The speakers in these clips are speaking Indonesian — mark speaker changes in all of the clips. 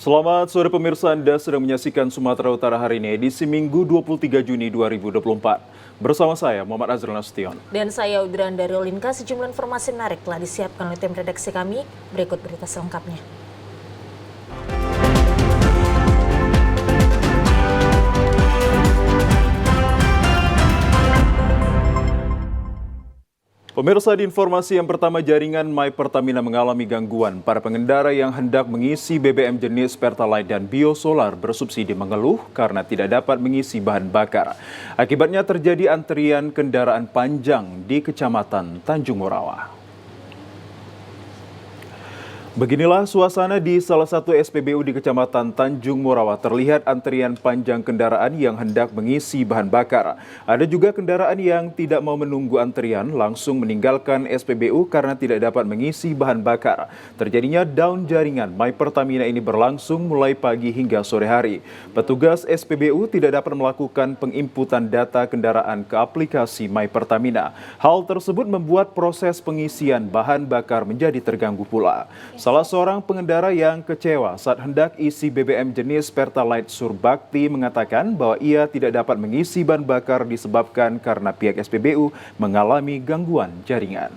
Speaker 1: Selamat sore pemirsa, Anda sedang menyaksikan Sumatera Utara hari ini, edisi Minggu 23 Juni 2024. Bersama saya, Muhammad Azrul Nasution.
Speaker 2: Dan saya Udran dari Olinka. Sejumlah informasi menarik telah disiapkan oleh tim redaksi kami. Berikut berita selengkapnya.
Speaker 1: Pemirsa, di informasi yang pertama, jaringan My Pertamina mengalami gangguan. Para pengendara yang hendak mengisi BBM jenis Pertalite dan biosolar bersubsidi mengeluh karena tidak dapat mengisi bahan bakar. Akibatnya terjadi antrian kendaraan panjang di Kecamatan Tanjung Morawa. Beginilah suasana di salah satu SPBU di Kecamatan Tanjung Morawa. Terlihat antrian panjang kendaraan yang hendak mengisi bahan bakar. Ada juga kendaraan yang tidak mau menunggu antrian, langsung meninggalkan SPBU karena tidak dapat mengisi bahan bakar. Terjadinya down jaringan My Pertamina ini berlangsung mulai pagi hingga sore hari. Petugas SPBU tidak dapat melakukan penginputan data kendaraan ke aplikasi My Pertamina. Hal tersebut membuat proses pengisian bahan bakar menjadi terganggu pula. Salah seorang pengendara yang kecewa saat hendak isi BBM jenis Pertalite Surbakti mengatakan bahwa ia tidak dapat mengisi bahan bakar disebabkan karena pihak SPBU mengalami gangguan jaringan.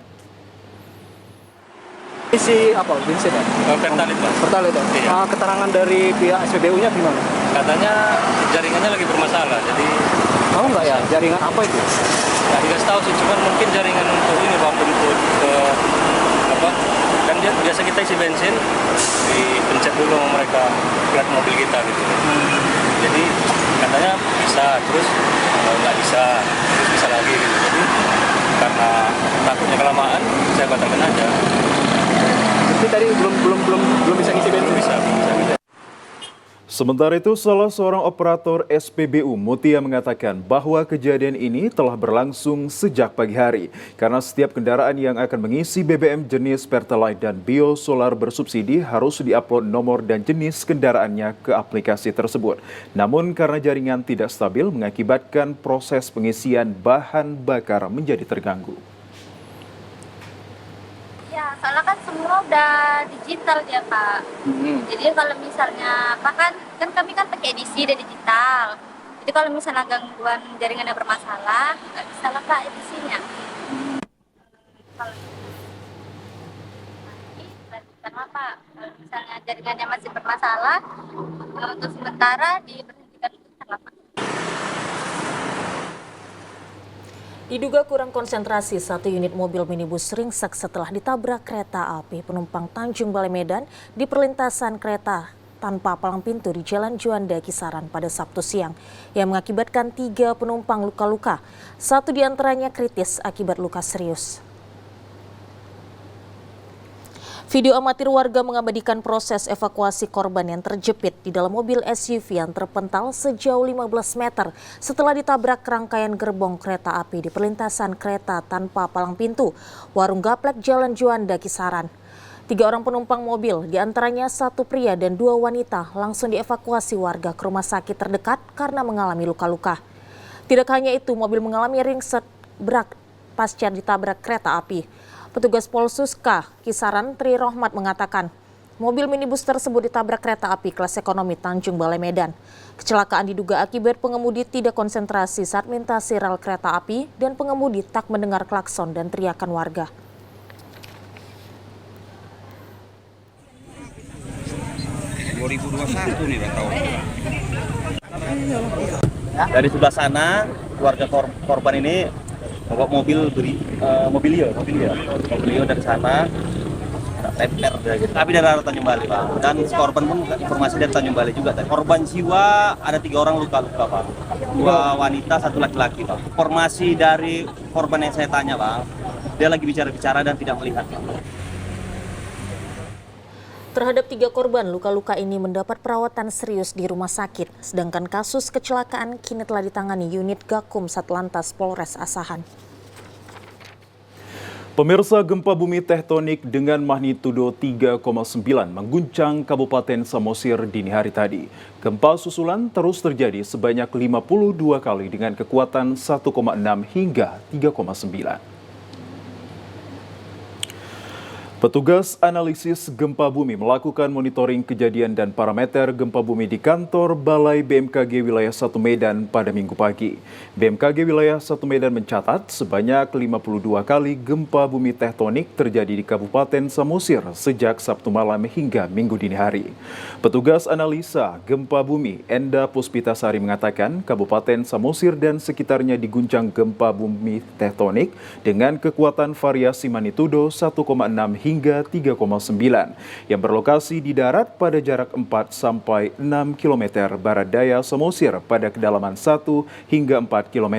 Speaker 3: Isi apa? Bensin ya?
Speaker 4: Pertalite, Mas.
Speaker 3: Pertalite ya?
Speaker 4: Iya.
Speaker 3: Keterangan dari pihak SPBU-nya gimana?
Speaker 4: Katanya jaringannya lagi bermasalah, jadi
Speaker 3: Tahu nggak ya jaringan apa itu?
Speaker 4: ya dikasih tahu sih, cuman mungkin jaringan untuk ini Bang, untuk apa? Kan biasa kita isi bensin, dipencet dulu sama mereka plat mobil kita gitu. Jadi katanya bisa, terus nggak bisa, terus bisa lagi gitu. Jadi karena takutnya kelamaan, saya batalkan aja.
Speaker 3: Jadi tadi belum bisa ngisi bensin.
Speaker 4: Bisa gitu.
Speaker 1: Sementara itu, salah seorang operator SPBU Mutia mengatakan bahwa kejadian ini telah berlangsung sejak pagi hari karena setiap kendaraan yang akan mengisi BBM jenis Pertalite dan biosolar bersubsidi harus diupload nomor dan jenis kendaraannya ke aplikasi tersebut. Namun karena jaringan tidak stabil mengakibatkan proses pengisian bahan bakar menjadi terganggu.
Speaker 5: Ya, soalnya kan semua udah digital ya Pak. Jadi kalau misalnya Pak kan kami kan pakai edisi udah digital. Jadi kalau misalnya gangguan jaringannya bermasalah, nggak bisa lah Pak edisinya. Kalau dilanjutkan lah Pak. Kalau misalnya jaringannya masih bermasalah, untuk sementara diberhentikan dulu lah Pak.
Speaker 2: Diduga kurang konsentrasi, satu unit mobil minibus ringsek setelah ditabrak kereta api penumpang Tanjung Balai Medan di perlintasan kereta tanpa palang pintu di Jalan Juanda Kisaran pada Sabtu siang yang mengakibatkan 3 penumpang luka-luka. Satu diantaranya kritis akibat luka serius. Video amatir warga mengabadikan proses evakuasi korban yang terjepit di dalam mobil SUV yang terpental sejauh 15 meter setelah ditabrak rangkaian gerbong kereta api di perlintasan kereta tanpa palang pintu, Warung Gaplek Jalan Juanda Kisaran. 3 orang penumpang mobil, diantaranya 1 pria dan 2 wanita, langsung dievakuasi warga ke rumah sakit terdekat karena mengalami luka-luka. Tidak hanya itu, mobil mengalami ringsek berat pasca ditabrak kereta api. Petugas Polsuska Kisaran Tri Rohmat mengatakan mobil minibus tersebut ditabrak kereta api kelas ekonomi Tanjung Balai Medan. Kecelakaan diduga akibat pengemudi tidak konsentrasi saat melintasi rel kereta api dan pengemudi tak mendengar klakson dan teriakan warga.
Speaker 6: Dari sebelah sana keluarga korban ini bawa mobilio dari sana temper gitu. Tapi dari arah Tanjung Balai, Pak. Dan korban pun informasi dari Tanjung Balai juga tadi. Korban jiwa ada 3 orang luka-luka, Pak. 2 wanita, 1 laki-laki, Pak. Informasi dari korban yang saya tanya, Pak, dia lagi bicara-bicara dan tidak melihat, Pak.
Speaker 2: Terhadap 3 korban, luka-luka ini mendapat perawatan serius di rumah sakit. Sedangkan kasus kecelakaan kini telah ditangani unit Gakum Satlantas Polres Asahan.
Speaker 1: Pemirsa, gempa bumi tektonik dengan magnitudo 3,9 mengguncang Kabupaten Samosir dini hari tadi. Gempa susulan terus terjadi sebanyak 52 kali dengan kekuatan 1,6 hingga 3,9. Petugas analisis gempa bumi melakukan monitoring kejadian dan parameter gempa bumi di kantor Balai BMKG Wilayah 1 Medan pada Minggu pagi. BMKG Wilayah 1 Medan mencatat sebanyak 52 kali gempa bumi tektonik terjadi di Kabupaten Samosir sejak Sabtu malam hingga Minggu dini hari. Petugas analisa gempa bumi Enda Puspitasari mengatakan Kabupaten Samosir dan sekitarnya diguncang gempa bumi tektonik dengan kekuatan variasi magnitudo 1,6 hingga 3,9 yang berlokasi di darat pada jarak 4 sampai 6 km barat daya Samosir pada kedalaman 1 hingga 4 km.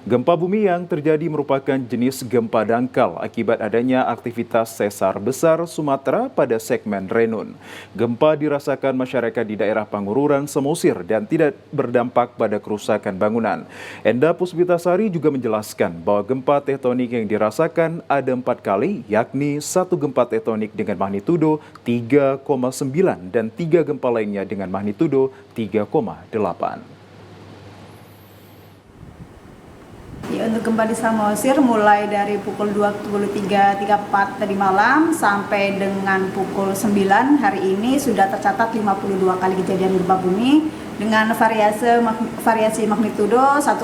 Speaker 1: Gempa bumi yang terjadi merupakan jenis gempa dangkal akibat adanya aktivitas sesar besar Sumatera pada segmen Renun. Gempa dirasakan masyarakat di daerah Pangururan Samosir dan tidak berdampak pada kerusakan bangunan. Enda Puspitasari juga menjelaskan bahwa gempa tektonik yang dirasakan ada 4 kali, yakni satu gempa tektonik dengan magnitudo 3,9 dan 3 gempa lainnya dengan magnitudo 3,8.
Speaker 7: Ya, untuk gempa di Samosir mulai dari pukul 23.34 tadi malam sampai dengan pukul 9 hari ini sudah tercatat 52 kali kejadian gempa bumi dengan variasi magnitudo 1,6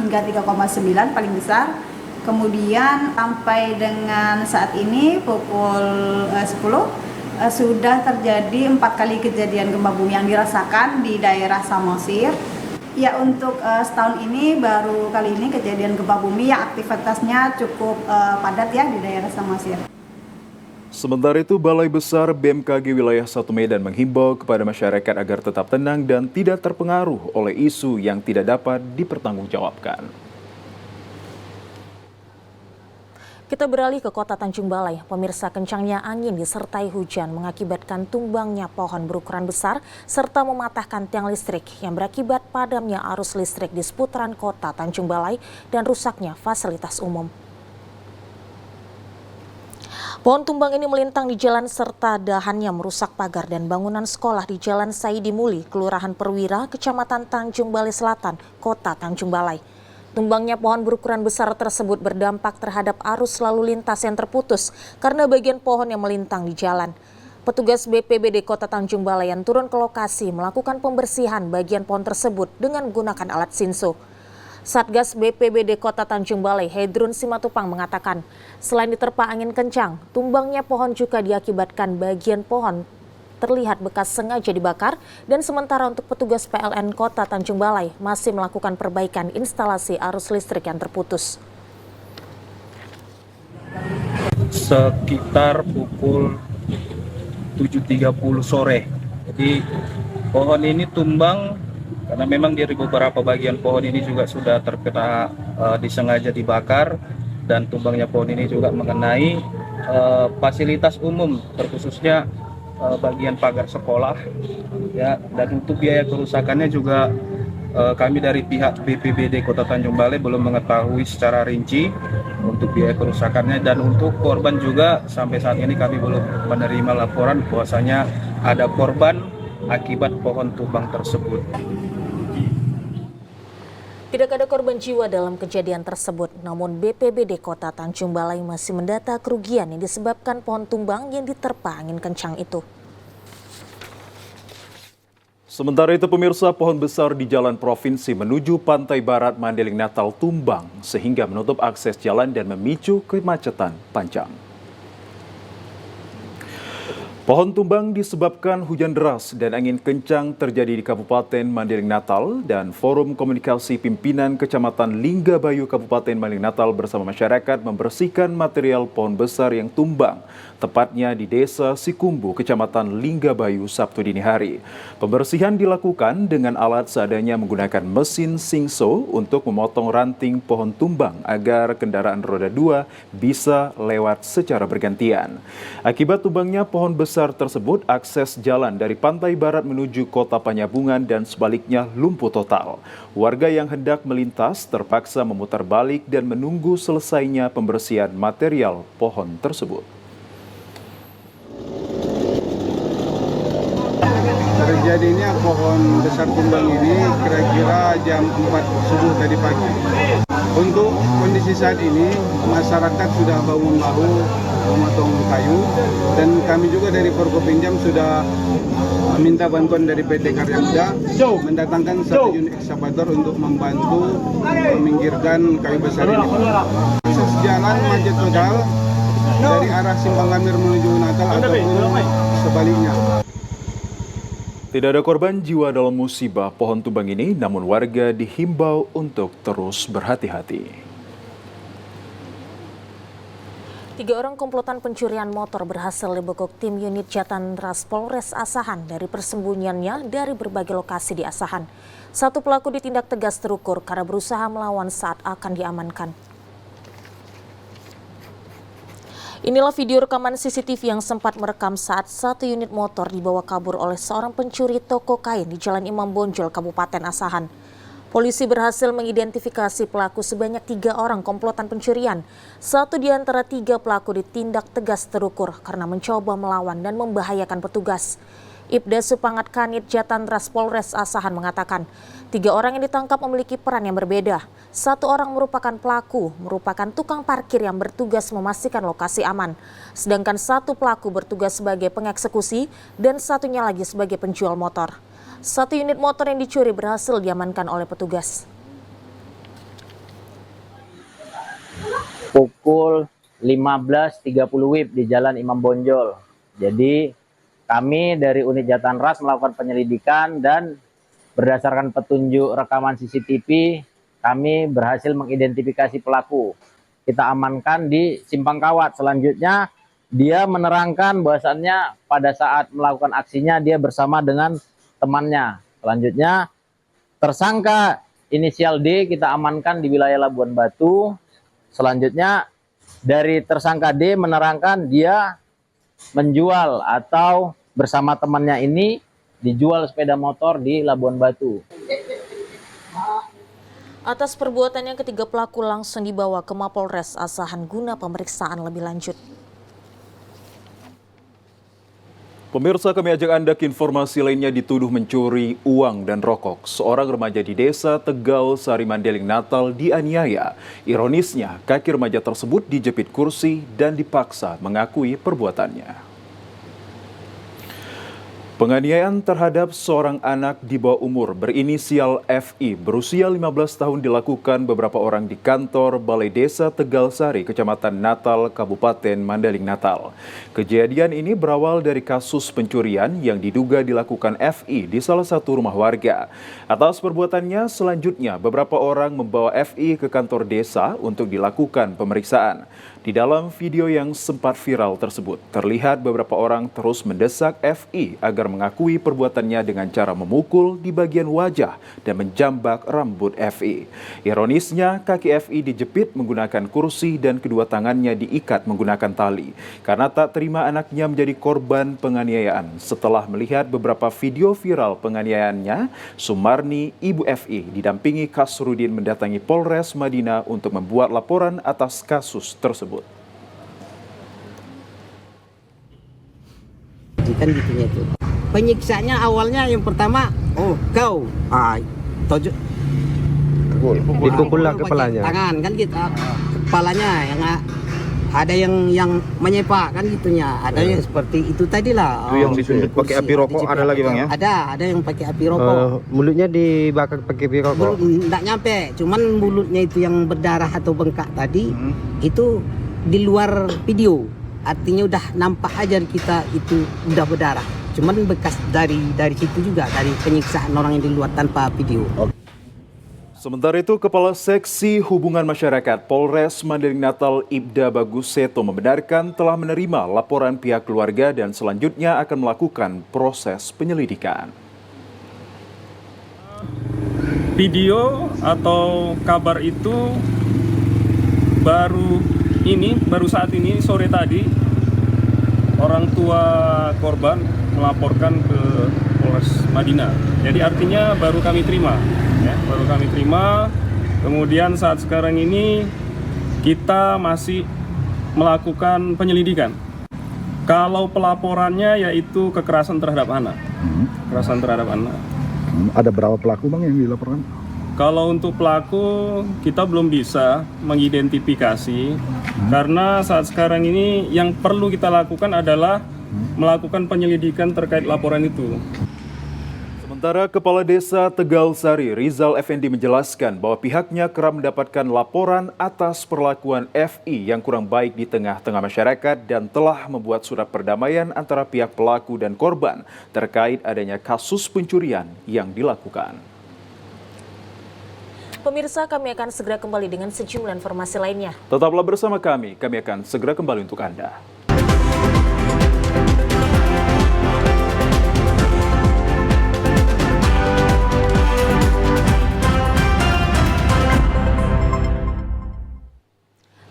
Speaker 7: hingga 3,9 paling besar. Kemudian sampai dengan saat ini pukul 10 sudah terjadi 4 kali kejadian gempa bumi yang dirasakan di daerah Samosir. Ya, untuk setahun ini baru kali ini kejadian gempa bumi yang aktivitasnya cukup padat ya di daerah Samosir.
Speaker 1: Sementara itu, Balai Besar BMKG Wilayah 1 Medan menghimbau kepada masyarakat agar tetap tenang dan tidak terpengaruh oleh isu yang tidak dapat dipertanggungjawabkan.
Speaker 2: Kita beralih ke kota Tanjung Balai. Pemirsa, kencangnya angin disertai hujan mengakibatkan tumbangnya pohon berukuran besar serta mematahkan tiang listrik yang berakibat padamnya arus listrik di seputaran kota Tanjung Balai dan rusaknya fasilitas umum. Pohon tumbang ini melintang di jalan serta dahannya merusak pagar dan bangunan sekolah di Jalan Saidi Muli, Kelurahan Perwira, Kecamatan Tanjung Balai Selatan, Kota Tanjung Balai. Tumbangnya pohon berukuran besar tersebut berdampak terhadap arus lalu lintas yang terputus karena bagian pohon yang melintang di jalan. Petugas BPBD Kota Tanjung Balai yang turun ke lokasi melakukan pembersihan bagian pohon tersebut dengan menggunakan alat sinso. Satgas BPBD Kota Tanjung Balai, Hedrun Simatupang mengatakan, selain diterpa angin kencang, tumbangnya pohon juga diakibatkan bagian pohon terlihat bekas sengaja dibakar dan sementara untuk petugas PLN Kota Tanjung Balai masih melakukan perbaikan instalasi arus listrik yang terputus.
Speaker 8: Sekitar pukul 7.30 sore. Jadi pohon ini tumbang karena memang dari beberapa bagian pohon ini juga sudah terkena disengaja dibakar dan tumbangnya pohon ini juga mengenai fasilitas umum terkhususnya bagian pagar sekolah ya, dan untuk biaya kerusakannya juga kami dari pihak BPBD Kota Tanjung Balai belum mengetahui secara rinci untuk biaya kerusakannya, dan untuk korban juga sampai saat ini kami belum menerima laporan bahwasanya ada korban akibat pohon tumbang tersebut.
Speaker 2: Tidak ada korban jiwa dalam kejadian tersebut, namun BPBD Kota Tanjung Balai masih mendata kerugian yang disebabkan pohon tumbang yang diterpa angin kencang itu.
Speaker 1: Sementara itu, pemirsa, pohon besar di Jalan Provinsi menuju Pantai Barat Mandailing Natal tumbang sehingga menutup akses jalan dan memicu kemacetan panjang. Pohon tumbang disebabkan hujan deras dan angin kencang terjadi di Kabupaten Mandailing Natal, dan Forum Komunikasi Pimpinan Kecamatan Linggabayu Kabupaten Mandailing Natal bersama masyarakat membersihkan material pohon besar yang tumbang, tepatnya di Desa Sikumbu, Kecamatan Linggabayu, Sabtu dini hari. Pembersihan dilakukan dengan alat seadanya menggunakan mesin singso untuk memotong ranting pohon tumbang agar kendaraan roda 2 bisa lewat secara bergantian. Akibat tumbangnya pohon besar tersebut, akses jalan dari Pantai Barat menuju Kota Panyabungan dan sebaliknya lumpuh total. Warga yang hendak melintas terpaksa memutar balik dan menunggu selesainya pembersihan material pohon tersebut.
Speaker 9: kejadiannya pohon besar tumbang ini kira-kira jam 4 subuh tadi pagi. Untuk kondisi saat ini masyarakat sudah bahu-membahu memotong kayu, dan kami juga dari Forkopimda sudah meminta bantuan dari PT Karya Muda mendatangkan 1 unit ekskavator untuk membantu meminggirkan kayu besar ini. Akses jalan macet total dari arah Simpang Gambir menuju Natal ataupun sebaliknya.
Speaker 1: Tidak ada korban jiwa dalam musibah pohon tumbang ini, namun warga dihimbau untuk terus berhati-hati.
Speaker 2: 3 orang komplotan pencurian motor berhasil dibekuk tim unit Jatantras Polres Asahan dari persembunyiannya dari berbagai lokasi di Asahan. 1 pelaku ditindak tegas terukur karena berusaha melawan saat akan diamankan. Inilah video rekaman CCTV yang sempat merekam saat 1 unit motor dibawa kabur oleh seorang pencuri toko kain di Jalan Imam Bonjol, Kabupaten Asahan. Polisi berhasil mengidentifikasi pelaku sebanyak 3 orang komplotan pencurian. 1 di antara 3 pelaku ditindak tegas terukur karena mencoba melawan dan membahayakan petugas. Ibda Supangat Kanit Jatantras Polres Asahan mengatakan, 3 orang yang ditangkap memiliki peran yang berbeda. 1 orang merupakan pelaku, merupakan tukang parkir yang bertugas memastikan lokasi aman. Sedangkan 1 pelaku bertugas sebagai pengeksekusi dan 1-nya lagi sebagai penjual motor. 1 unit motor yang dicuri berhasil diamankan oleh petugas.
Speaker 10: Pukul 15.30 WIB di Jalan Imam Bonjol. Jadi kami dari unit Jatantras melakukan penyelidikan dan berdasarkan petunjuk rekaman CCTV, kami berhasil mengidentifikasi pelaku. Kita amankan di Simpang Kawat. Selanjutnya, dia menerangkan bahwasannya pada saat melakukan aksinya dia bersama dengan temannya. Selanjutnya, tersangka inisial D kita amankan di wilayah Labuan Batu. Selanjutnya, dari tersangka D menerangkan dia menjual atau bersama temannya ini dijual sepeda motor di Labuan Batu.
Speaker 2: Atas perbuatannya, ketiga pelaku langsung dibawa ke Mapolres Asahan guna pemeriksaan lebih lanjut.
Speaker 1: Pemirsa, kami ajak Anda ke informasi lainnya. Dituduh mencuri uang dan rokok. Seorang remaja di desa Tegal Sari Mandeling Natal dianiaya. Ironisnya, kaki remaja tersebut dijepit kursi dan dipaksa mengakui perbuatannya. Penganiayaan terhadap seorang anak di bawah umur berinisial FI berusia 15 tahun dilakukan beberapa orang di kantor Balai Desa Tegal Sari, Kecamatan Natal, Kabupaten Mandeling Natal. Kejadian ini berawal dari kasus pencurian yang diduga dilakukan FI di salah satu rumah warga. Atas perbuatannya, selanjutnya beberapa orang membawa FI ke kantor desa untuk dilakukan pemeriksaan. Di dalam video yang sempat viral tersebut, terlihat beberapa orang terus mendesak FI agar mengakui perbuatannya dengan cara memukul di bagian wajah dan menjambak rambut FI. Ironisnya, kaki FI dijepit menggunakan kursi dan kedua tangannya diikat menggunakan tali karena tak terima anaknya menjadi korban penganiayaan. Setelah melihat beberapa video viral penganiayaannya, Sumarni, ibu FI, didampingi Kasrudin mendatangi Polres Madinah untuk membuat laporan atas kasus tersebut.
Speaker 11: Kan gitunya itu. Penyiksanya awalnya yang pertama, kau,
Speaker 3: dipukullah kepalanya.
Speaker 11: Tangan kan gitu, kepalanya yang ada yang menyepak kan gitunya, ada yang seperti itu tadi lah.
Speaker 3: Itu yang disundut pakai api rokok ada lagi bang ya?
Speaker 11: Ada yang pakai api rokok.
Speaker 3: Mulutnya dibakar pakai api rokok?
Speaker 11: Nggak nyampe, cuman mulutnya itu yang berdarah atau bengkak tadi, itu di luar video. Artinya udah nampak aja kita itu udah berdarah. Cuman bekas dari situ juga, dari penyiksaan orang yang di luar tanpa video.
Speaker 1: Sementara itu, Kepala Seksi Hubungan Masyarakat Polres Mandeling Natal Ibda Bagus Seto membenarkan telah menerima laporan pihak keluarga dan selanjutnya akan melakukan proses penyelidikan.
Speaker 8: Video atau kabar itu baru saat ini sore tadi orang tua korban melaporkan ke Polres Madinah. Jadi artinya baru kami terima, ya, baru kami terima. Kemudian saat sekarang ini kita masih melakukan penyelidikan. Kalau pelaporannya yaitu kekerasan terhadap anak. kekerasan terhadap anak.
Speaker 12: Ada berapa pelaku Bang yang dilaporkan?
Speaker 8: Kalau untuk pelaku kita belum bisa mengidentifikasi karena saat sekarang ini yang perlu kita lakukan adalah melakukan penyelidikan terkait laporan itu.
Speaker 1: Sementara Kepala Desa Tegal Sari, Rizal Effendi menjelaskan bahwa pihaknya kerap mendapatkan laporan atas perlakuan FI yang kurang baik di tengah-tengah masyarakat dan telah membuat surat perdamaian antara pihak pelaku dan korban terkait adanya kasus pencurian yang dilakukan.
Speaker 2: Pemirsa, kami akan segera kembali dengan sejumlah informasi lainnya.
Speaker 1: Tetaplah bersama kami akan segera kembali untuk Anda.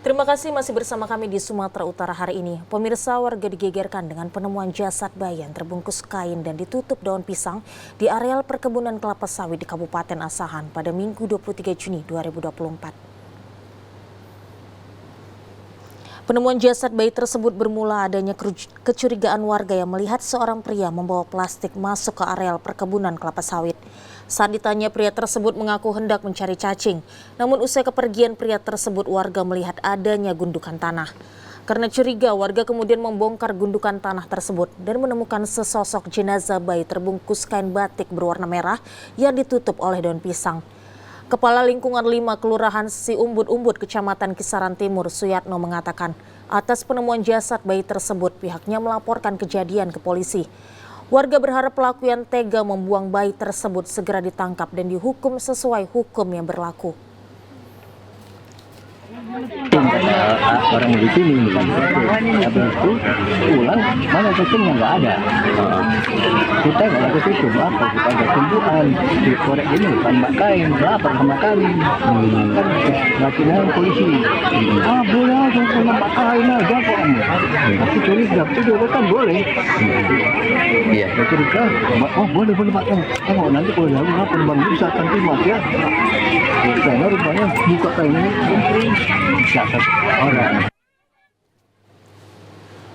Speaker 2: Terima kasih masih bersama kami di Sumatera Utara hari ini. Pemirsa, warga digegerkan dengan penemuan jasad bayi yang terbungkus kain dan ditutup daun pisang di areal perkebunan kelapa sawit di Kabupaten Asahan pada Minggu 23 Juni 2024. Penemuan jasad bayi tersebut bermula adanya kecurigaan warga yang melihat seorang pria membawa plastik masuk ke areal perkebunan kelapa sawit. Saat ditanya, pria tersebut mengaku hendak mencari cacing. Namun usai kepergian pria tersebut, warga melihat adanya gundukan tanah. Karena curiga, warga kemudian membongkar gundukan tanah tersebut dan menemukan sesosok jenazah bayi terbungkus kain batik berwarna merah yang ditutup oleh daun pisang. Kepala Lingkungan 5 Kelurahan Siumbut-Umbut, Kecamatan Kisaran Timur, Suyatno mengatakan, atas penemuan jasad bayi tersebut pihaknya melaporkan kejadian ke polisi. Warga berharap pelaku yang tega membuang bayi tersebut segera ditangkap dan dihukum sesuai hukum yang berlaku.
Speaker 13: Orang di sini habis itu pulang mana cacingnya nggak ada. Kita nggak ada itu apa kita ada tumbuhan dikorek ini tambah kain berapa sama kami kan ngakuin polisi boleh aja tambah kain aja kok tapi curiga itu kan boleh iya curiga boleh Pak tengok nanti kalau jauh lapor bang bisa nanti mas ya karena rupanya buka kain ini orang.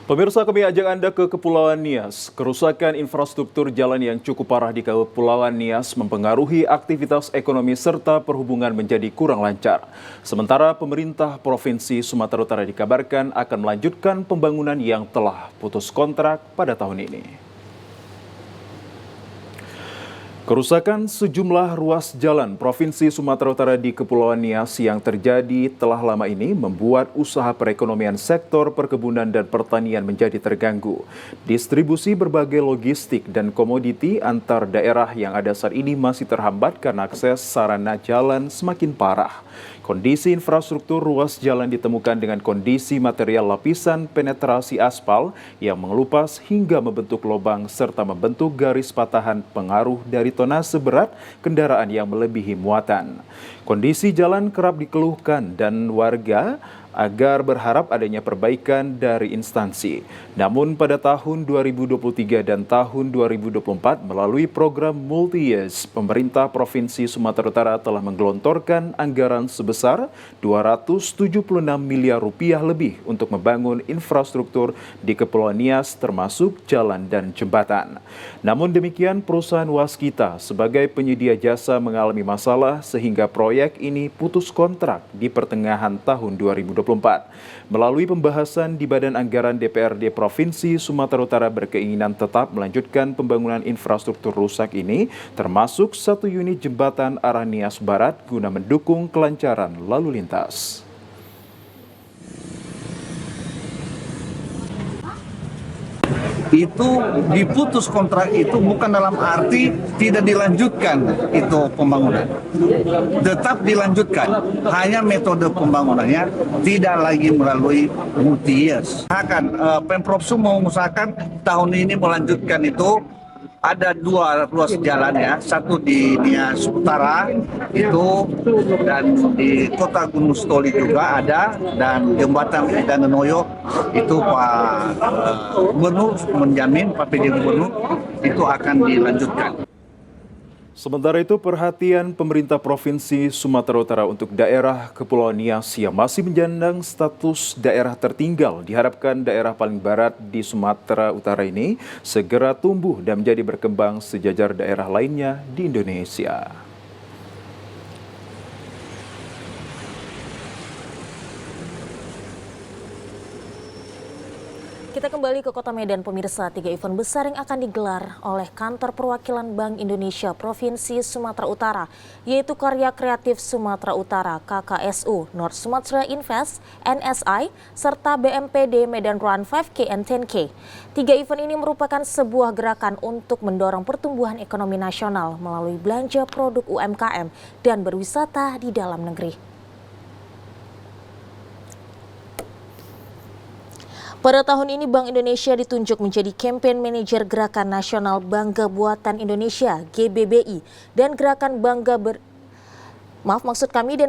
Speaker 1: Pemirsa, kami ajak Anda ke Kepulauan Nias. Kerusakan infrastruktur jalan yang cukup parah di Kepulauan Nias mempengaruhi aktivitas ekonomi serta perhubungan menjadi kurang lancar. Sementara pemerintah Provinsi Sumatera Utara dikabarkan akan melanjutkan pembangunan yang telah putus kontrak pada tahun ini. Kerusakan sejumlah ruas jalan Provinsi Sumatera Utara di Kepulauan Nias yang terjadi telah lama ini membuat usaha perekonomian sektor perkebunan dan pertanian menjadi terganggu. Distribusi berbagai logistik dan komoditi antar daerah yang ada saat ini masih terhambat karena akses sarana jalan semakin parah. Kondisi infrastruktur ruas jalan ditemukan dengan kondisi material lapisan penetrasi aspal yang mengelupas hingga membentuk lubang serta membentuk garis patahan pengaruh dari tonase berat kendaraan yang melebihi muatan. Kondisi jalan kerap dikeluhkan dan warga agar berharap adanya perbaikan dari instansi. Namun pada tahun 2023 dan tahun 2024 melalui program Multi-Years, pemerintah Provinsi Sumatera Utara telah menggelontorkan anggaran sebesar 276 miliar rupiah lebih untuk membangun infrastruktur di Kepulauan Nias termasuk jalan dan jembatan. Namun demikian, perusahaan Waskita sebagai penyedia jasa mengalami masalah sehingga proyek ini putus kontrak di pertengahan tahun 2024. Melalui pembahasan di Badan Anggaran DPRD Provinsi Sumatera Utara berkeinginan tetap melanjutkan pembangunan infrastruktur rusak ini, termasuk 1 unit jembatan arah Nias Barat guna mendukung kelancaran lalu lintas.
Speaker 14: Itu diputus kontrak itu bukan dalam arti tidak dilanjutkan itu pembangunan, tetap dilanjutkan, hanya metode pembangunannya tidak lagi melalui multi-years. Pemprov Sum mengusahakan tahun ini melanjutkan itu. Ada 2 ruas jalan ya, satu di Nias Utara itu dan di Kota Gunung Stoli juga ada, dan jembatan Danenoyo itu Pak Gubernur menjamin, Pak PJ Gubernur itu akan dilanjutkan.
Speaker 1: Sementara itu, perhatian pemerintah Provinsi Sumatera Utara untuk daerah Kepulauan Nias yang masih menyandang status daerah tertinggal diharapkan daerah paling barat di Sumatera Utara ini segera tumbuh dan menjadi berkembang sejajar daerah lainnya di Indonesia.
Speaker 2: Kita kembali ke Kota Medan, pemirsa. 3 event besar yang akan digelar oleh Kantor Perwakilan Bank Indonesia Provinsi Sumatera Utara, yaitu Karya Kreatif Sumatera Utara KKSU, North Sumatra Invest, NSI, serta BMPD Medan Run 5K and 10K. 3 event ini merupakan sebuah gerakan untuk mendorong pertumbuhan ekonomi nasional melalui belanja produk UMKM dan berwisata di dalam negeri. Pada tahun ini Bank Indonesia ditunjuk menjadi Campaign Manager Gerakan Nasional Bangga Buatan Indonesia (GBBI) dan Gerakan Bangga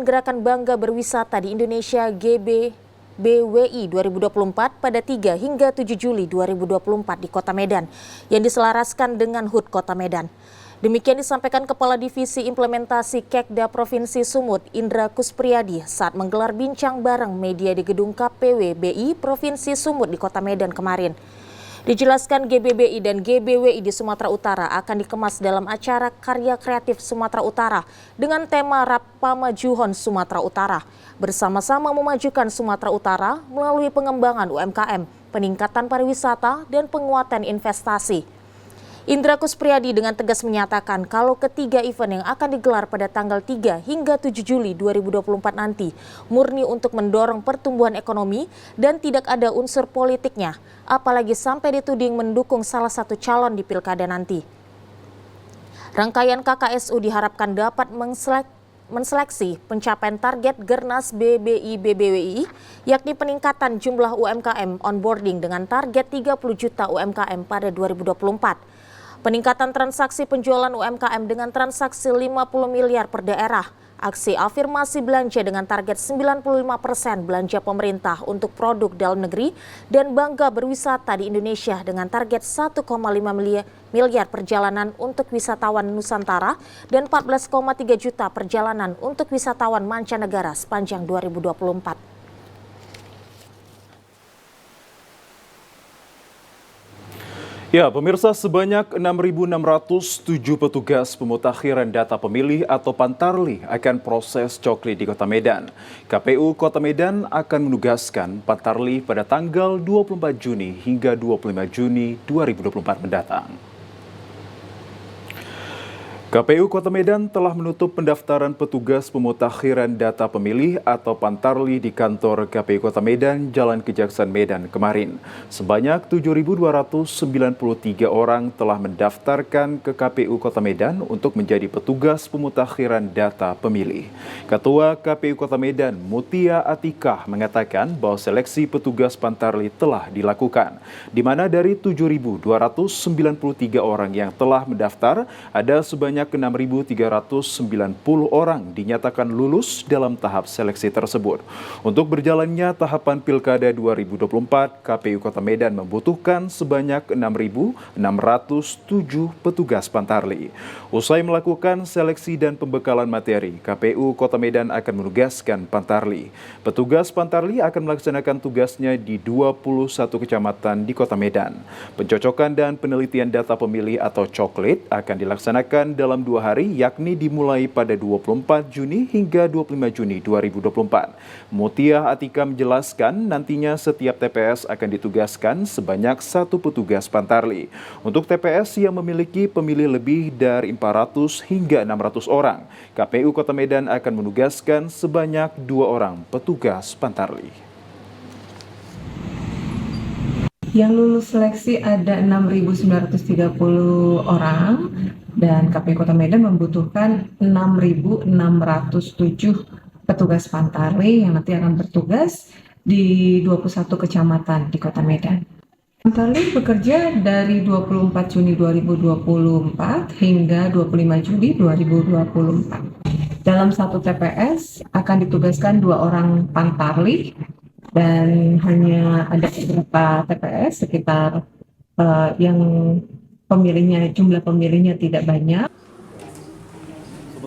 Speaker 2: Gerakan Bangga Berwisata di Indonesia (GBBWI) 2024 pada 3 hingga 7 Juli 2024 di Kota Medan yang diselaraskan dengan HUT Kota Medan. Demikian disampaikan Kepala Divisi Implementasi Kekda Provinsi Sumut, Indra Kuspriyadi, saat menggelar bincang bareng media di Gedung KPW BI Provinsi Sumut di Kota Medan kemarin. Dijelaskan GBBI dan GBWI di Sumatera Utara akan dikemas dalam acara Karya Kreatif Sumatera Utara dengan tema Rapamajuhon Sumatera Utara, bersama-sama memajukan Sumatera Utara melalui pengembangan UMKM, peningkatan pariwisata, dan penguatan investasi. Indra Kuspriyadi dengan tegas menyatakan kalau ketiga event yang akan digelar pada tanggal 3 hingga 7 Juli 2024 nanti murni untuk mendorong pertumbuhan ekonomi dan tidak ada unsur politiknya, apalagi sampai dituding mendukung salah satu calon di pilkada nanti. Rangkaian KKSU diharapkan dapat menseleksi pencapaian target Gernas BBI-BBWI, yakni peningkatan jumlah UMKM onboarding dengan target 30 juta UMKM pada 2024. Peningkatan transaksi penjualan UMKM dengan transaksi 50 miliar per daerah, aksi afirmasi belanja dengan target 95% belanja pemerintah untuk produk dalam negeri, dan bangga berwisata di Indonesia dengan target 1,5 miliar perjalanan untuk wisatawan Nusantara dan 14,3 juta perjalanan untuk wisatawan mancanegara sepanjang 2024.
Speaker 1: Ya, pemirsa, sebanyak 6.607 petugas pemutakhiran data pemilih atau Pantarli akan proses cokli di Kota Medan. KPU Kota Medan akan menugaskan Pantarli pada tanggal 24 Juni hingga 25 Juni 2024 mendatang. KPU Kota Medan telah menutup pendaftaran petugas pemutakhiran data pemilih atau Pantarli di kantor KPU Kota Medan, Jalan Kejaksaan Medan kemarin. Sebanyak 7.293 orang telah mendaftarkan ke KPU Kota Medan untuk menjadi petugas pemutakhiran data pemilih. Ketua KPU Kota Medan, Mutia Atikah, mengatakan bahwa seleksi petugas Pantarli telah dilakukan, di mana dari 7.293 orang yang telah mendaftar, ada sebanyak 6.390 orang dinyatakan lulus dalam tahap seleksi tersebut. Untuk berjalannya tahapan Pilkada 2024, KPU Kota Medan membutuhkan sebanyak 6.607 petugas Pantarli. Usai melakukan seleksi dan pembekalan materi, KPU Kota Medan akan menugaskan Pantarli. Petugas Pantarli akan melaksanakan tugasnya di 21 kecamatan di Kota Medan. Pencocokan dan penelitian data pemilih atau coklit akan dilaksanakan dalam 2 hari, yakni dimulai pada 24 Juni hingga 25 Juni 2024. Mutia Atika menjelaskan nantinya setiap TPS akan ditugaskan sebanyak 1 petugas Pantarli. Untuk TPS yang memiliki pemilih lebih dari 400 hingga 600 orang, KPU Kota Medan akan menugaskan sebanyak 2 orang petugas Pantarli.
Speaker 15: Yang lulus seleksi ada 6.930 orang dan KPU Kota Medan membutuhkan 6.607 petugas Pantarli yang nanti akan bertugas di 21 kecamatan di Kota Medan. Pantarli bekerja dari 24 Juni 2024 hingga 25 Juli 2024. Dalam satu TPS akan ditugaskan 2 orang Pantarli, dan hanya ada beberapa TPS sekitar yang jumlah pemilihnya tidak banyak.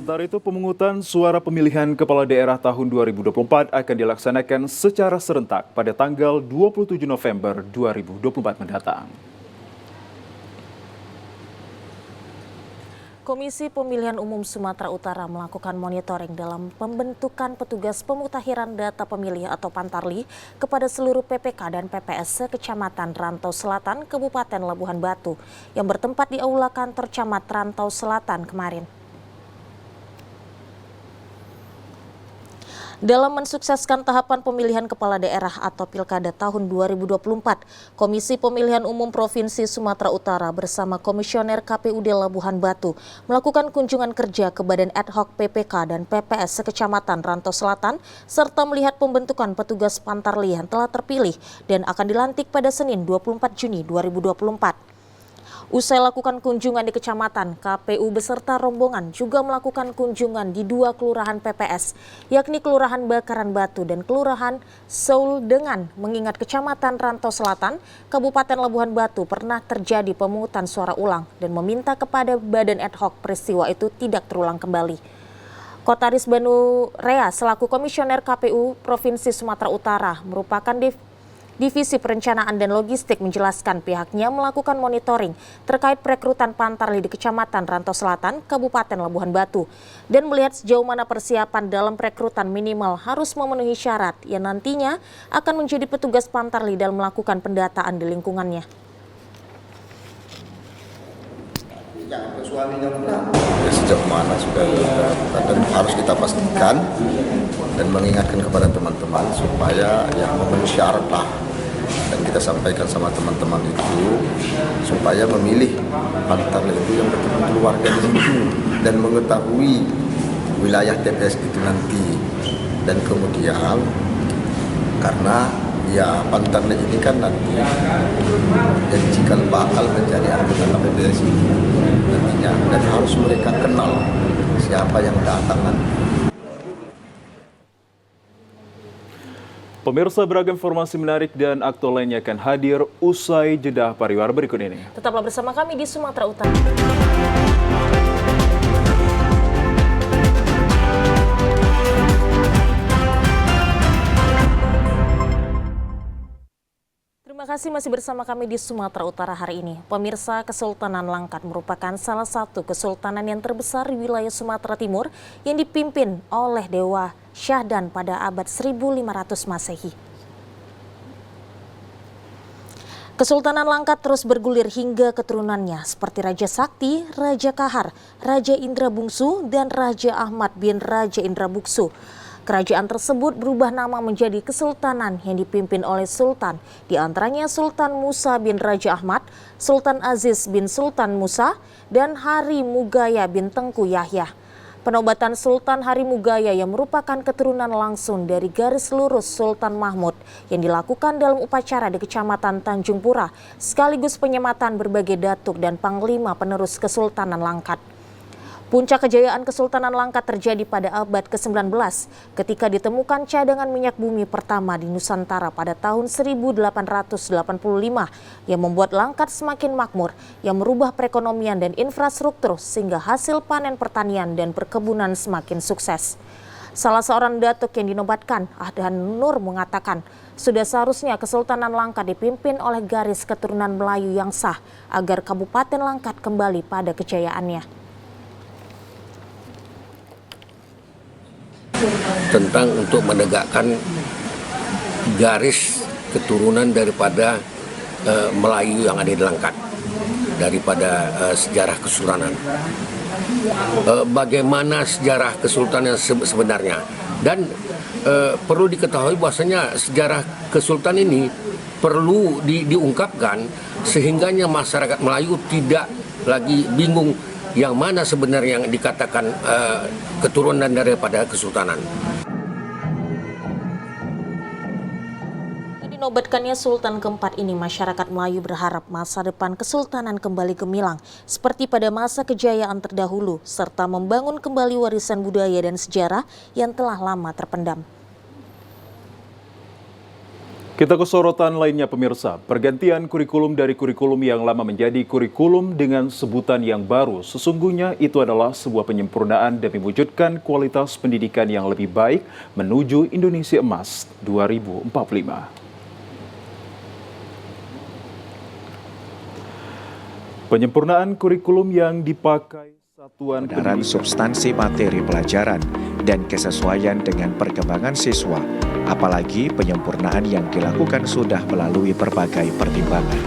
Speaker 1: Sementara itu, pemungutan suara pemilihan kepala daerah tahun 2024 akan dilaksanakan secara serentak pada tanggal 27 November 2024 mendatang.
Speaker 2: Komisi Pemilihan Umum Sumatera Utara melakukan monitoring dalam pembentukan petugas pemutahiran data pemilih atau Pantarli kepada seluruh PPK dan PPS se-Kecamatan Rantau Selatan, Kabupaten Labuhan Batu yang bertempat di Aula Kantor Camat Rantau Selatan kemarin. Dalam mensukseskan tahapan pemilihan kepala daerah atau Pilkada tahun 2024, Komisi Pemilihan Umum Provinsi Sumatera Utara bersama Komisioner KPUD Labuhan Batu melakukan kunjungan kerja ke Badan Ad Hoc PPK dan PPS se-Kecamatan Rantau Selatan serta melihat pembentukan petugas Pantarli yang telah terpilih dan akan dilantik pada Senin 24 Juni 2024. Usai lakukan kunjungan di kecamatan, KPU beserta rombongan juga melakukan kunjungan di 2 kelurahan PPS, yakni Kelurahan Bakaran Batu dan Kelurahan Seul dengan mengingat Kecamatan Rantau Selatan, Kabupaten Labuhan Batu pernah terjadi pemungutan suara ulang dan meminta kepada Badan Ad Hoc peristiwa itu tidak terulang kembali. Kotaris Banu Rea selaku Komisioner KPU Provinsi Sumatera Utara merupakan Divisi Perencanaan dan Logistik menjelaskan pihaknya melakukan monitoring terkait perekrutan Pantarli di Kecamatan Rantau Selatan, Kabupaten Labuhan Batu, dan melihat sejauh mana persiapan dalam perekrutan minimal harus memenuhi syarat yang nantinya akan menjadi petugas Pantarli dalam melakukan pendataan di lingkungannya.
Speaker 16: Sejauh mana sudah dan harus kita pastikan dan mengingatkan kepada teman-teman supaya yang memenuhi syarat lah, dan kita sampaikan sama teman-teman itu supaya memilih Pantarli itu yang betul-betul warga di situ dan mengetahui wilayah TPS itu nanti. Dan kemudian karena ya Pantarli ini kan nanti jadi cikal bakal menjadi anggota KPPS itu nantinya, dan harus mereka kenal siapa yang datang nanti.
Speaker 1: Pemirsa, beragam informasi menarik dan aktual lainnya akan hadir usai jeda pariwara berikut ini.
Speaker 2: Tetaplah bersama kami di Sumatera Utara. Terima kasih masih bersama kami di Sumatera Utara hari ini. Pemirsa, Kesultanan Langkat merupakan salah satu kesultanan yang terbesar di wilayah Sumatera Timur yang dipimpin oleh Dewa Syahdan pada abad 1500 Masehi. Kesultanan Langkat terus bergulir hingga keturunannya seperti Raja Sakti, Raja Kahar, Raja Indra Bungsu, dan Raja Ahmad bin Raja Indra Bungsu. Kerajaan tersebut berubah nama menjadi kesultanan yang dipimpin oleh sultan, di antaranya Sultan Musa bin Raja Ahmad, Sultan Aziz bin Sultan Musa, dan Hari Mugaya bin Tengku Yahya. Penobatan Sultan Hari Mugaya yang merupakan keturunan langsung dari garis lurus Sultan Mahmud yang dilakukan dalam upacara di Kecamatan Tanjung Pura, sekaligus penyematan berbagai datuk dan panglima penerus Kesultanan Langkat. Puncak kejayaan Kesultanan Langkat terjadi pada abad ke-19 ketika ditemukan cadangan minyak bumi pertama di Nusantara pada tahun 1885 yang membuat Langkat semakin makmur, yang merubah perekonomian dan infrastruktur sehingga hasil panen pertanian dan perkebunan semakin sukses. Salah seorang datuk yang dinobatkan, Ahdan Nur, mengatakan sudah seharusnya Kesultanan Langkat dipimpin oleh garis keturunan Melayu yang sah agar Kabupaten Langkat kembali pada kejayaannya.
Speaker 17: Tentang untuk menegakkan garis keturunan daripada Melayu yang ada di Langkat, daripada sejarah kesultanan. Bagaimana sejarah kesultanan sebenarnya, dan perlu diketahui bahwasanya sejarah kesultanan ini perlu diungkapkan sehingganya masyarakat Melayu tidak lagi bingung yang mana sebenarnya yang dikatakan keturunan daripada kesultanan.
Speaker 2: Dinobatkannya Sultan keempat ini, masyarakat Melayu berharap masa depan kesultanan kembali gemilang seperti pada masa kejayaan terdahulu, serta membangun kembali warisan budaya dan sejarah yang telah lama terpendam.
Speaker 1: Kita ke sorotan lainnya pemirsa, pergantian kurikulum dari kurikulum yang lama menjadi kurikulum dengan sebutan yang baru. Sesungguhnya itu adalah sebuah penyempurnaan demi mewujudkan kualitas pendidikan yang lebih baik menuju Indonesia Emas 2045. Penyempurnaan kurikulum yang dipakai satuan
Speaker 18: pendidikan substansi materi pelajaran dan kesesuaian dengan perkembangan siswa, apalagi penyempurnaan yang dilakukan sudah melalui berbagai pertimbangan.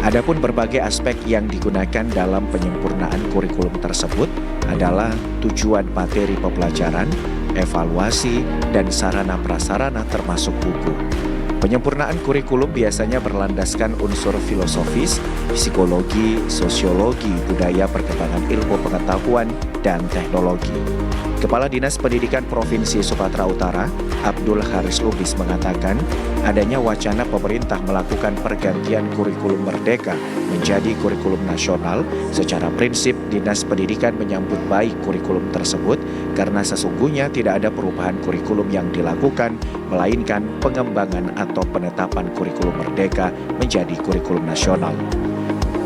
Speaker 18: Adapun berbagai aspek yang digunakan dalam penyempurnaan kurikulum tersebut adalah tujuan materi pembelajaran, evaluasi, dan sarana prasarana termasuk buku. Penyempurnaan kurikulum biasanya berlandaskan unsur filosofis, psikologi, sosiologi, budaya, perkembangan ilmu pengetahuan, dan teknologi. Kepala Dinas Pendidikan Provinsi Sumatera Utara, Abdul Haris Lubis mengatakan, adanya wacana pemerintah melakukan pergantian kurikulum merdeka menjadi kurikulum nasional. Secara prinsip, Dinas Pendidikan menyambut baik kurikulum tersebut karena sesungguhnya tidak ada perubahan kurikulum yang dilakukan, melainkan pengembangan atau penetapan kurikulum merdeka menjadi kurikulum nasional.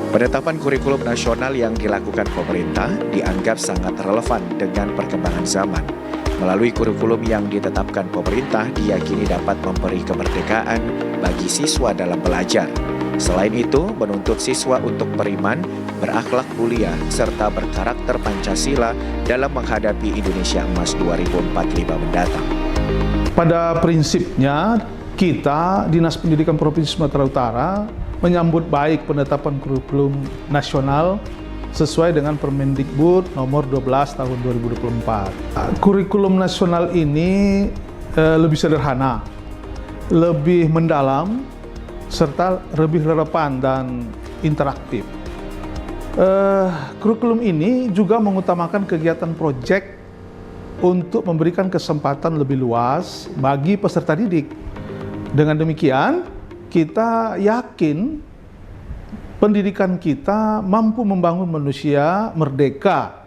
Speaker 18: Penetapan kurikulum nasional yang dilakukan pemerintah dianggap sangat relevan dengan perkembangan zaman. Melalui kurikulum yang ditetapkan pemerintah diyakini dapat memberi kemerdekaan bagi siswa dalam belajar. Selain itu, menuntut siswa untuk beriman, berakhlak mulia, serta berkarakter Pancasila dalam menghadapi Indonesia Emas 2045 mendatang.
Speaker 19: Pada prinsipnya, kita, Dinas Pendidikan Provinsi Sumatera Utara, menyambut baik penetapan kurikulum nasional sesuai dengan Permendikbud nomor 12 tahun 2024. Kurikulum nasional ini lebih sederhana, lebih mendalam, serta lebih relevan dan interaktif. Kurikulum ini juga mengutamakan kegiatan proyek untuk memberikan kesempatan lebih luas bagi peserta didik. Dengan demikian, kita yakin pendidikan kita mampu membangun manusia merdeka,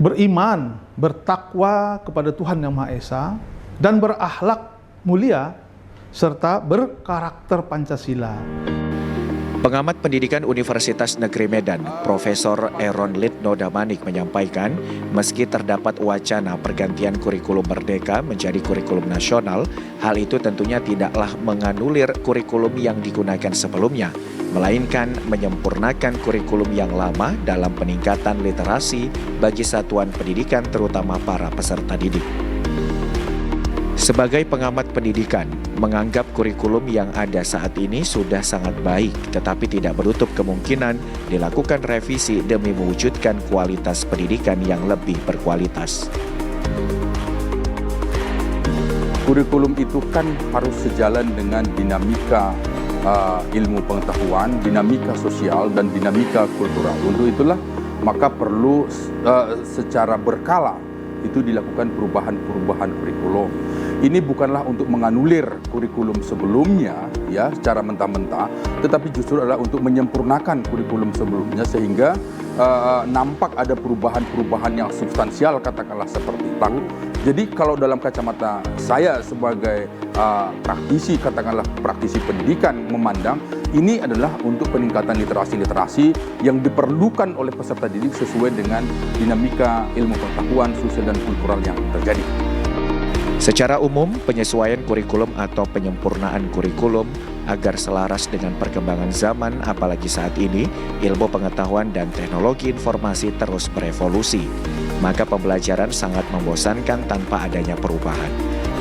Speaker 19: beriman, bertakwa kepada Tuhan Yang Maha Esa, dan berakhlak mulia, serta berkarakter Pancasila.
Speaker 18: Pengamat Pendidikan Universitas Negeri Medan, Profesor Eron Litno Damanik menyampaikan, meski terdapat wacana pergantian kurikulum merdeka menjadi kurikulum nasional, hal itu tentunya tidaklah menganulir kurikulum yang digunakan sebelumnya, melainkan menyempurnakan kurikulum yang lama dalam peningkatan literasi bagi satuan pendidikan terutama para peserta didik. Sebagai pengamat pendidikan, menganggap kurikulum yang ada saat ini sudah sangat baik, tetapi tidak menutup kemungkinan dilakukan revisi demi mewujudkan kualitas pendidikan yang lebih berkualitas.
Speaker 20: Kurikulum itu kan harus sejalan dengan dinamika ilmu pengetahuan, dinamika sosial, dan dinamika kultural. Untuk itulah maka perlu secara berkala itu dilakukan perubahan-perubahan kurikulum. Ini bukanlah untuk menganulir kurikulum sebelumnya ya secara mentah-mentah, tetapi justru adalah untuk menyempurnakan kurikulum sebelumnya sehingga nampak ada perubahan-perubahan yang substansial, katakanlah seperti itu. Jadi kalau dalam kacamata saya sebagai praktisi, katakanlah praktisi pendidikan, memandang ini adalah untuk peningkatan literasi-literasi yang diperlukan oleh peserta didik sesuai dengan dinamika ilmu pengetahuan, sosial, dan kultural yang terjadi.
Speaker 18: Secara umum, penyesuaian kurikulum atau penyempurnaan kurikulum agar selaras dengan perkembangan zaman, apalagi saat ini, ilmu pengetahuan dan teknologi informasi terus berevolusi. Maka pembelajaran sangat membosankan tanpa adanya perubahan.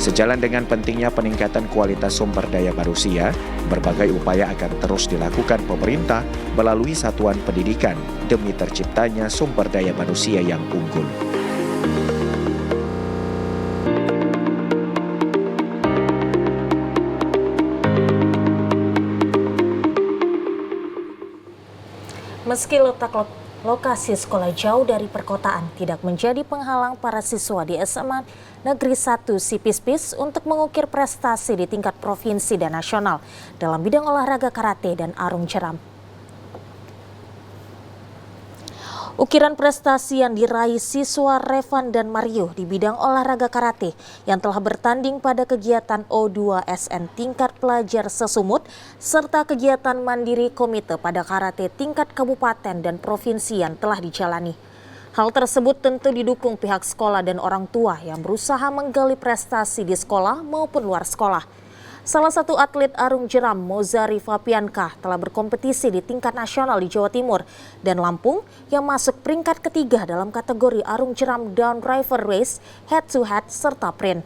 Speaker 18: Sejalan dengan pentingnya peningkatan kualitas sumber daya manusia, berbagai upaya akan terus dilakukan pemerintah melalui satuan pendidikan demi terciptanya sumber daya manusia yang unggul.
Speaker 2: Meski letak lokasi sekolah jauh dari perkotaan tidak menjadi penghalang para siswa di SMA Negeri 1 Sipispis untuk mengukir prestasi di tingkat provinsi dan nasional dalam bidang olahraga karate dan arung jeram. Ukiran prestasi yang diraih siswa Revan dan Mario di bidang olahraga karate yang telah bertanding pada kegiatan O2SN tingkat pelajar sesumut serta kegiatan mandiri komite pada karate tingkat kabupaten dan provinsi yang telah dijalani. Hal tersebut tentu didukung pihak sekolah dan orang tua yang berusaha menggali prestasi di sekolah maupun luar sekolah. Salah satu atlet arung jeram, Mozari Fabianka, telah berkompetisi di tingkat nasional di Jawa Timur dan Lampung yang masuk peringkat ketiga dalam kategori arung jeram downriver race, head to head, serta print.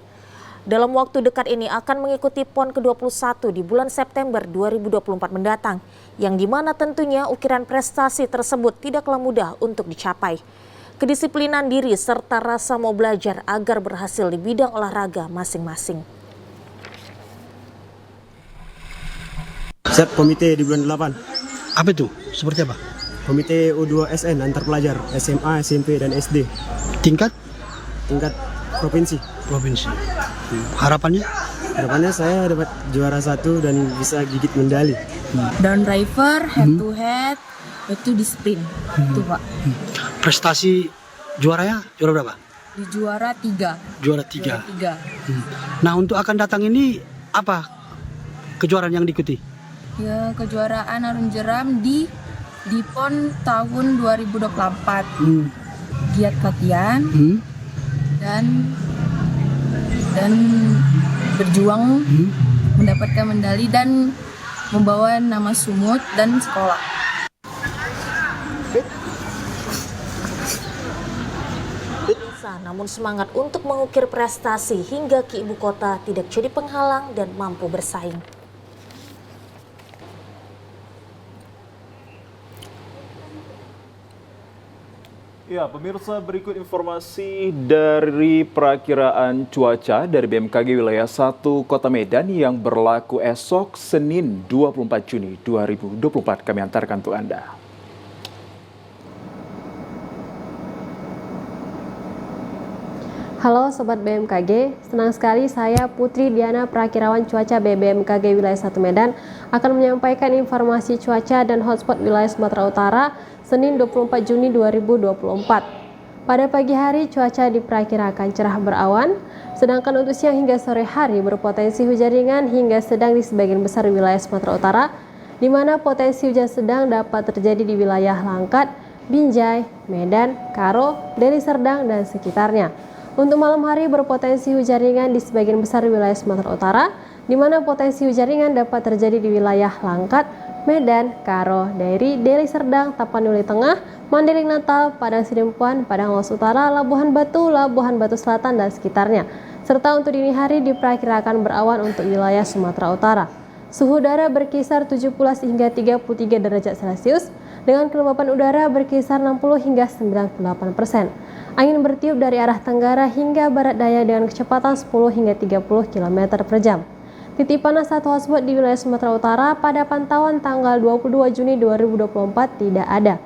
Speaker 2: Dalam waktu dekat ini akan mengikuti PON ke-21 di bulan September 2024 mendatang, yang dimana tentunya ukiran prestasi tersebut tidaklah mudah untuk dicapai. Kedisiplinan diri serta rasa mau belajar agar berhasil di bidang olahraga masing-masing.
Speaker 21: Set komite di bulan 8. Apa itu? Seperti apa? Komite U2SN antar pelajar SMA, SMP, dan SD. Tingkat provinsi. Harapannya? Harapannya saya dapat juara 1 dan bisa gigit medali.
Speaker 22: Downriver, head to head, itu di sprint. Itu Pak.
Speaker 21: Prestasi juaranya juara berapa?
Speaker 22: Di juara 3.
Speaker 21: Juara 3. Nah, untuk akan datang ini apa kejuaraan yang diikuti?
Speaker 22: Ya, kejuaraan arung jeram di PON tahun 2024. Giat latihan dan berjuang mendapatkan medali dan membawa nama Sumut dan sekolah.
Speaker 2: Namun semangat untuk mengukir prestasi hingga ke ibu kota tidak jadi penghalang dan mampu bersaing.
Speaker 1: Ya, pemirsa, berikut informasi dari perakiraan cuaca dari BMKG Wilayah 1 Kota Medan yang berlaku esok Senin 24 Juni 2024. Kami antarkan untuk Anda.
Speaker 23: Halo Sobat BMKG, senang sekali saya Putri Diana Perakirawan Cuaca BMKG Wilayah 1 Medan akan menyampaikan informasi cuaca dan hotspot wilayah Sumatera Utara Senin 24 Juni 2024. Pada pagi hari cuaca diperkirakan cerah berawan, sedangkan untuk siang hingga sore hari berpotensi hujan ringan hingga sedang di sebagian besar wilayah Sumatera Utara, di mana potensi hujan sedang dapat terjadi di wilayah Langkat, Binjai, Medan, Karo, Deli Serdang, dan sekitarnya. Untuk malam hari berpotensi hujan ringan di sebagian besar wilayah Sumatera Utara, di mana potensi hujan ringan dapat terjadi di wilayah Langkat, Medan, Karo, Dairi, Deli Serdang, Tapanuli Tengah, Mandailing Natal, Padang Sidempuan, Padang Lawas Utara, Labuhan Batu Selatan, dan sekitarnya. Serta untuk dini hari diperkirakan berawan untuk wilayah Sumatera Utara. Suhu udara berkisar 17 hingga 33 derajat Celcius, dengan kelembapan udara berkisar 60 hingga 98%. Angin bertiup dari arah tenggara hingga barat daya dengan kecepatan 10 hingga 30 km per jam. Titik panas atau hotspot di wilayah Sumatera Utara pada pantauan tanggal 22 Juni 2024 tidak ada.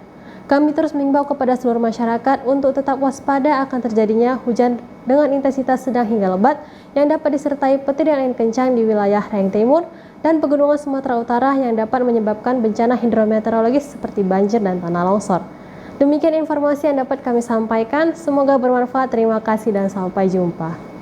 Speaker 23: Kami terus mengimbau kepada seluruh masyarakat untuk tetap waspada akan terjadinya hujan dengan intensitas sedang hingga lebat yang dapat disertai petir dan angin kencang di wilayah Rayong Timur dan pegunungan Sumatera Utara yang dapat menyebabkan bencana hidrometeorologis seperti banjir dan tanah longsor. Demikian informasi yang dapat kami sampaikan, semoga bermanfaat. Terima kasih dan sampai jumpa.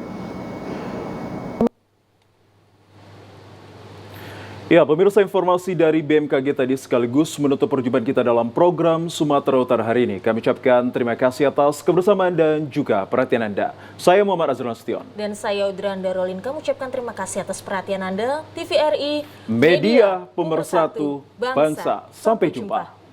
Speaker 1: Ya, pemirsa, informasi dari BMKG tadi sekaligus menutup perjumpaan kita dalam program Sumatera Utara hari ini. Kami ucapkan terima kasih atas kebersamaan dan juga perhatian Anda. Saya Muhammad Azrul Nasution.
Speaker 2: Dan saya Udranda Rolin. Kami ucapkan terima kasih atas perhatian Anda. TVRI,
Speaker 1: Media Pemersatu Bangsa. Sampai jumpa.